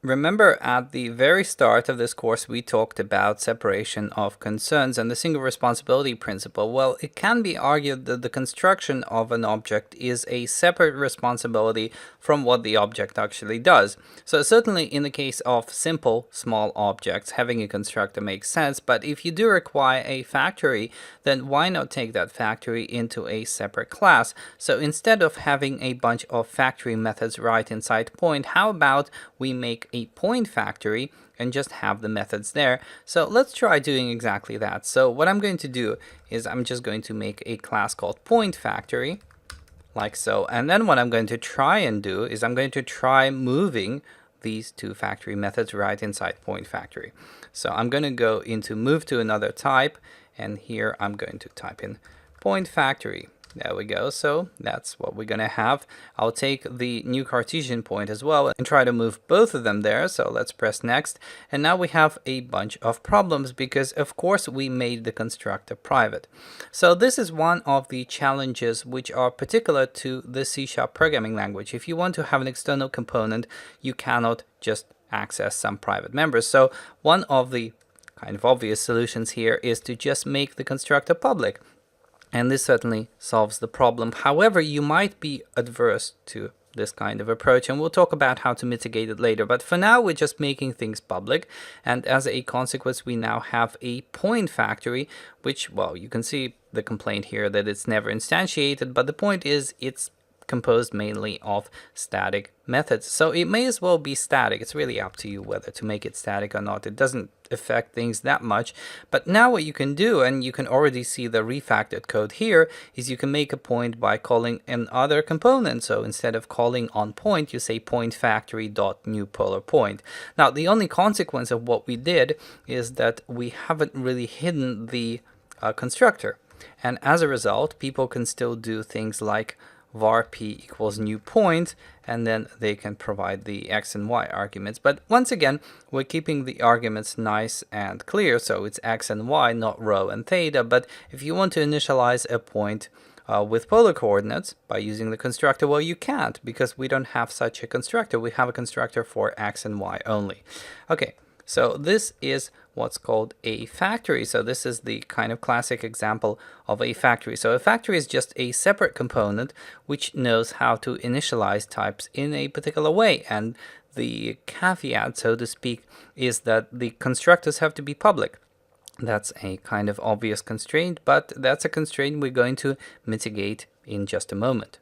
Remember, at the very start of this course, we talked about separation of concerns and the single responsibility principle. Well, it can be argued that the construction of an object is a separate responsibility from what the object actually does. So certainly in the case of simple, small objects, having a constructor makes sense, but if you do require a factory, then why not take that factory into a separate class? So instead of having a bunch of factory methods right inside point, how about we make a point factory and just have the methods there? So let's try doing exactly that. So what I'm going to do is I'm just going to make a class called point factory, like so. And then what I'm going to try and do is I'm going to try moving these two factory methods right inside point factory. So I'm going to go into move to another type, and here I'm going to type in point factory. There we go. So that's what we're going to have. I'll take the new Cartesian point as well and try to move both of them there. So let's press next. And now we have a bunch of problems because, of course, we made the constructor private. So this is one of the challenges which are particular to the C# programming language. If you want to have an external component, you cannot just access some private members. So one of the kind of obvious solutions here is to just make the constructor public. And this certainly solves the problem. However, you might be adverse to this kind of approach, and we'll talk about how to mitigate it later. But for now, we're just making things public. And as a consequence, we now have a point factory, which, well, you can see the complaint here that it's never instantiated. But the point is it's composed mainly of static methods. So it may as well be static. It's really up to you whether to make it static or not. It doesn't affect things that much. But now what you can do, and you can already see the refactored code here, is you can make a point by calling another component. So instead of calling on point, you say point factory dot new polar point. Now the only consequence of what we did is that we haven't really hidden the constructor. And as a result, people can still do things like var p equals new point, and then they can provide the x and y arguments. But once again, we're keeping the arguments nice and clear, so it's x and y, not rho and theta. But if you want to initialize a point with polar coordinates by using the constructor, well, you can't, because we don't have such a constructor. We have a constructor for x and y only. Okay, so this is what's called a factory. So this is the kind of classic example of a factory. So a factory is just a separate component which knows how to initialize types in a particular way. And the caveat, so to speak, is that the constructors have to be public. That's a kind of obvious constraint, but that's a constraint we're going to mitigate in just a moment.